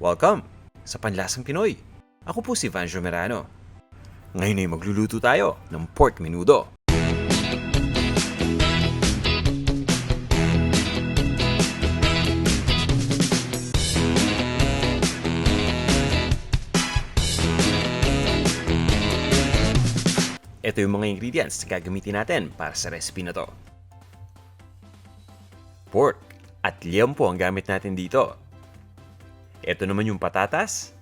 Welcome sa Panlasang Pinoy. Ako po si Vanjo Merano. Ngayon ay magluluto tayo ng pork menudo. Ito yung mga ingredients na gagamitin natin para sa recipe na to. Pork at liempo ang gamit natin dito. Ito naman yung patatas,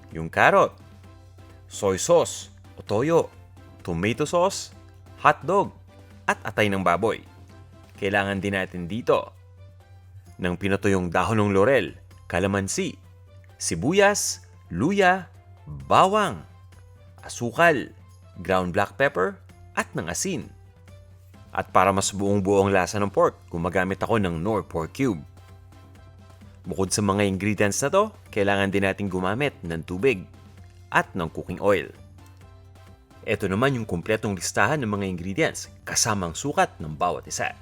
yung carrot, soy sauce o toyo, tomato sauce, hotdog, at atay ng baboy. Kailangan din natin dito ng pinatuyong dahon ng laurel, kalamansi, sibuyas, luya, bawang, asukal, ground black pepper, at ng asin. At para mas buong-buo ang lasa ng pork, gumagamit ako ng Knorr Pork Cube. Bukod sa mga ingredients na to, kailangan din natin gumamit ng tubig at ng cooking oil. Ito naman yung kumpletong listahan ng mga ingredients kasamang sukat ng bawat isa.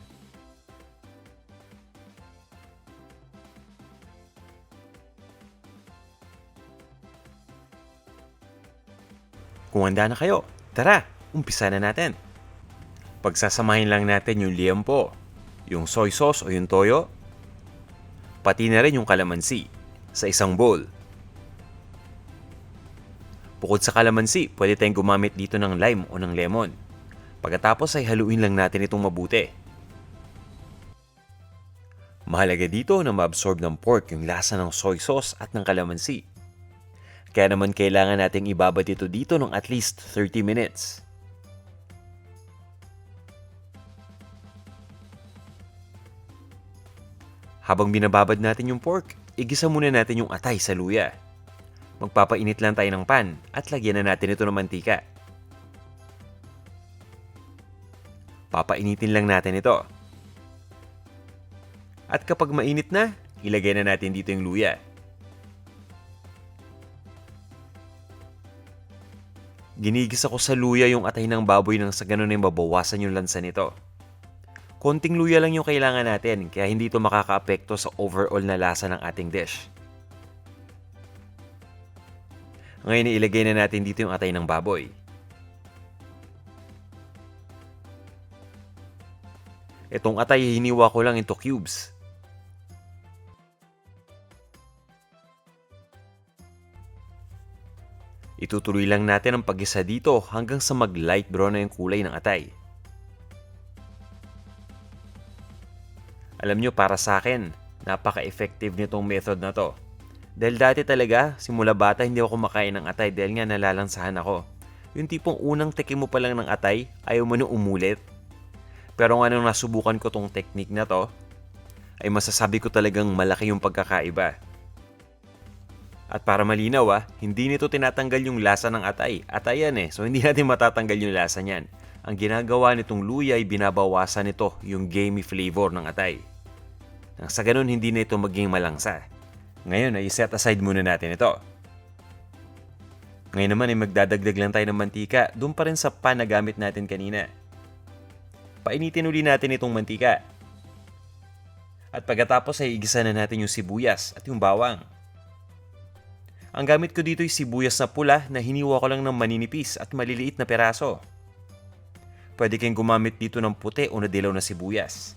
Kung handa na kayo, tara, umpisa na natin. Pagsasamahin lang natin yung liempo, yung soy sauce o yung toyo, pati na rin yung kalamansi sa isang bowl. Bukod sa kalamansi, pwede tayong gumamit dito ng lime o ng lemon. Pagkatapos ay haluin lang natin itong mabuti. Mahalaga dito na ma-absorb ng pork yung lasa ng soy sauce at ng kalamansi. Kaya naman kailangan nating ibabad ito dito ng at least 30 minutes. Habang binababad natin yung pork, igisa muna natin yung atay sa luya. Magpapainit lang tayo ng pan at lagyan na natin ito ng mantika. Papainitin lang natin ito. At kapag mainit na, ilagay na natin dito yung luya. Ginigisa ko sa luya yung atay ng baboy nang sa ganun ay mabawasan yung lansa nito. Konting luya lang yung kailangan natin kaya hindi ito makakaapekto sa overall na lasa ng ating dish. Ngayon ilagay na natin dito yung atay ng baboy. Itong atay hiniwa ko lang into cubes. Itutuloy lang natin ang pag-isa dito hanggang sa mag-light brown na yung kulay ng atay. Alam nyo, para sa akin, napaka-effective nitong method na to. Dahil dati talaga, simula bata hindi ako kumakain ng atay dahil nga nalalansahan ako. Yung tipong unang tikim mo pa lang ng atay, ayaw mo nang umulit. Pero nga nung nasubukan ko tong technique na to, ay masasabi ko talagang malaki yung pagkakaiba. At para malinaw hindi nito tinatanggal yung lasa ng atay. Atay yan so hindi natin matatanggal yung lasa niyan. Ang ginagawa nitong luya ay binabawasan nito yung gamey flavor ng atay. Nang sa ganun hindi na ito maging malangsa. Ngayon ay set aside muna natin ito. Ngayon naman ay magdadagdag lang tayo ng mantika doon pa rin sa pan na gamit natin kanina. Painitin uli natin itong mantika. At pagkatapos ay igisa na natin yung sibuyas at yung bawang. Ang gamit ko dito ay sibuyas na pula na hiniwa ko lang ng maninipis at maliliit na peraso. Pwede kayong gumamit dito ng puti o na dilaw na sibuyas.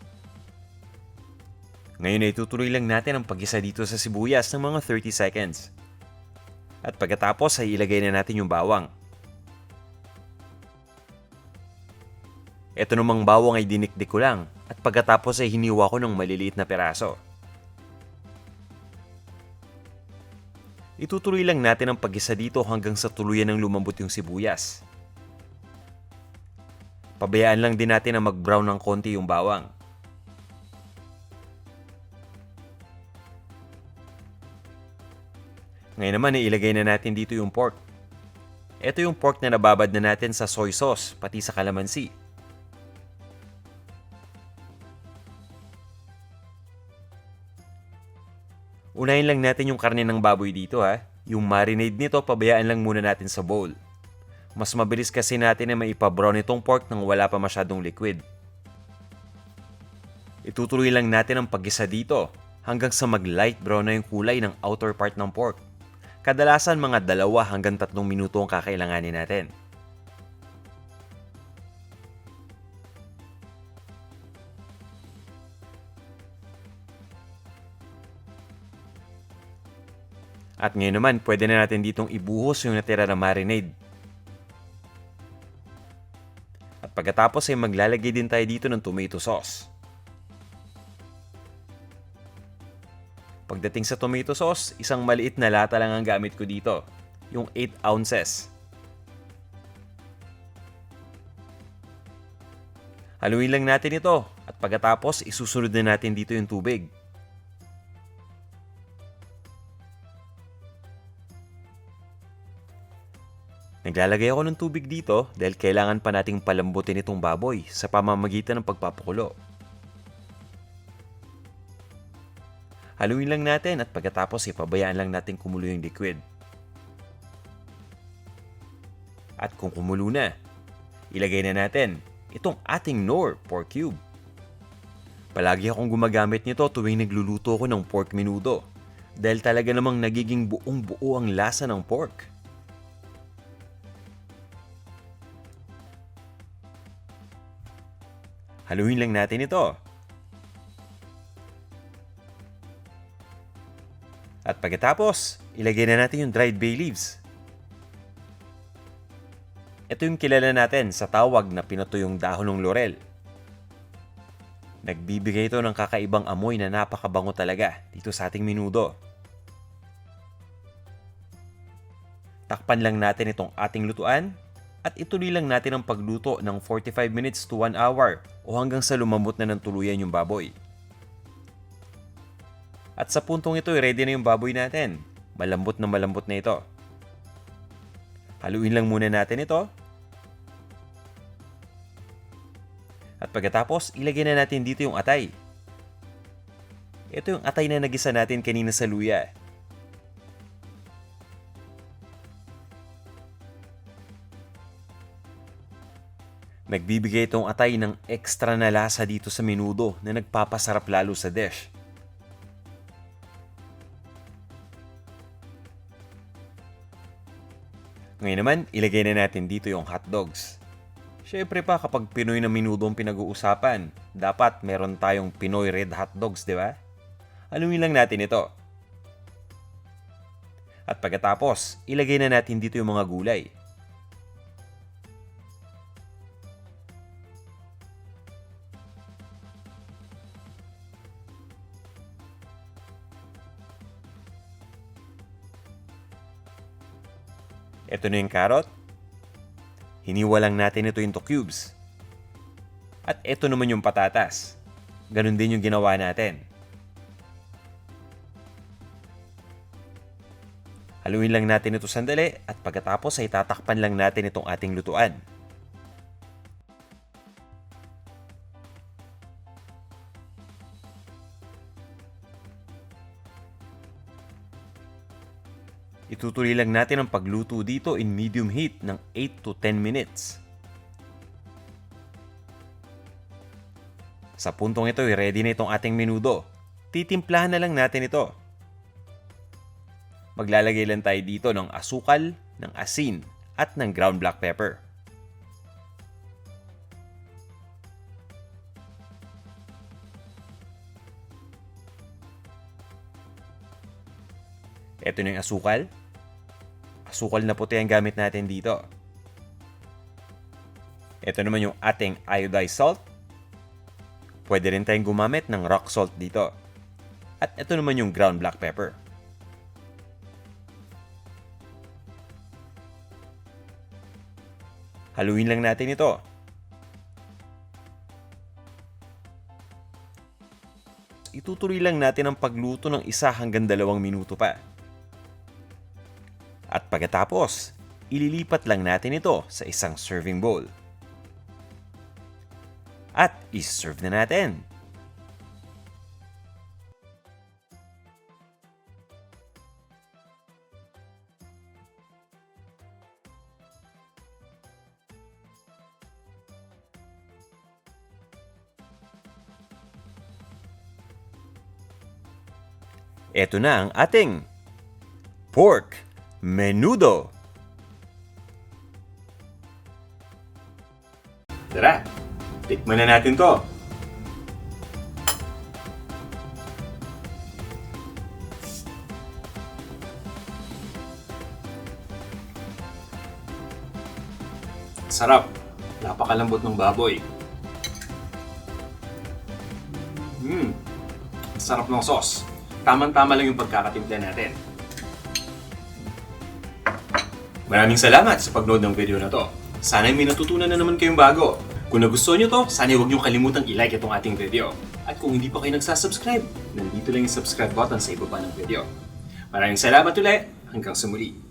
Ngayon ay tutuloy lang natin ang pag-isa dito sa sibuyas ng mga 30 seconds. At pagkatapos ay ilagay na natin yung bawang. Ito namang bawang ay dinikdik ko lang at pagkatapos ay hiniwa ko ng maliliit na peraso. Itutuloy lang natin ang pag-isa dito hanggang sa tuluyan ng lumambot yung sibuyas. Pabayaan lang din natin na mag-brown ng konti yung bawang. Ngayon naman ilagay na natin dito yung pork. Ito yung pork na nababad na natin sa soy sauce pati sa kalamansi. Unahin lang natin yung karne ng baboy dito Yung marinade nito pabayaan lang muna natin sa bowl. Mas mabilis kasi natin na maipabrown itong pork nang wala pa masyadong liquid. Itutuloy lang natin ang pag-isa dito hanggang sa mag-light brown na yung kulay ng outer part ng pork. Kadalasan mga 2 hanggang 3 minuto ang kakailanganin natin. At ngayon naman, pwede na natin ditong ibuhos yung natira na marinade. At pagkatapos ay maglalagay din tayo dito ng tomato sauce. Pagdating sa tomato sauce, isang maliit na lata lang ang gamit ko dito, yung 8 ounces. Haluin lang natin ito at pagkatapos isusunod na natin dito yung tubig. Naglalagay ako ng tubig dito dahil kailangan pa nating palambutin itong baboy sa pamamagitan ng pagpapakulo. Haluin lang natin at pagkatapos ipabayaan lang natin kumulo yung liquid. At kung kumulo na, ilagay na natin itong ating Knorr pork cube. Palagi akong gumagamit nito tuwing nagluluto ko ng pork menudo dahil talaga namang nagiging buong buo ang lasa ng pork. Haluin lang natin ito. At pagkatapos, ilagay na natin yung dried bay leaves. Ito yung kilala natin sa tawag na pinatuyong dahon ng laurel. Nagbibigay ito ng kakaibang amoy na napakabango talaga dito sa ating menudo. Takpan lang natin itong ating lutuan at ituloy lang natin ang pagluto ng 45 minutes to 1 hour o hanggang sa lumambot na ng tuluyan yung baboy. At sa puntong ito, ready na yung baboy natin. Malambot na ito. Haluin lang muna natin ito. At pagkatapos, ilagay na natin dito yung atay. Ito yung atay na nagisa natin kanina sa luya. Nagbibigay itong atay ng extra na lasa dito sa menudo na nagpapasarap lalo sa dish. Ngayon naman, ilagay na natin dito yung hotdogs. Syempre pa kapag Pinoy na menudo ang pinag-uusapan, dapat meron tayong Pinoy red hotdogs, di ba? Haluin lang natin ito. At pagkatapos, ilagay na natin dito yung mga gulay. Ito na yung carrot. Hiniwa lang natin ito into cubes. At ito naman yung patatas. Ganun din yung ginawa natin. Haluin lang natin ito sandali at pagkatapos ay tatakpan lang natin itong ating lutuan. Itutuloy lang natin ang pagluto dito in medium heat ng 8 to 10 minutes. Sa puntong ito, ready na itong ating menudo. Titimplahan na lang natin ito. Maglalagay lang tayo dito ng asukal, ng asin, at ng ground black pepper. Ito na yung asukal. Asukal na puti ang gamit natin dito. Ito naman yung ating iodized salt. Pwede rin tayong gumamit ng rock salt dito. At ito naman yung ground black pepper. Haluin lang natin ito. Itutuloy lang natin ang pagluto ng 1 hanggang 2 minuto pa. At pagkatapos, ililipat lang natin ito sa isang serving bowl. At iserve na natin. Ito na ang ating pork menudo. Tara, tikman na natin to. Sarap. Napakalambot ng baboy. Sarap ng sauce. Tamang-tama lang yung pagkakatimpla natin. Maraming salamat sa pagnood ng video na to. Sana'y may natutunan na naman kayong bago. Kung nagustuhan nyo to, sana'y huwag nyo kalimutang i-like itong ating video. At kung hindi pa kayo nagsasubscribe, nandito lang yung subscribe button sa ibaba ng video. Maraming salamat ulit. Hanggang sa muli.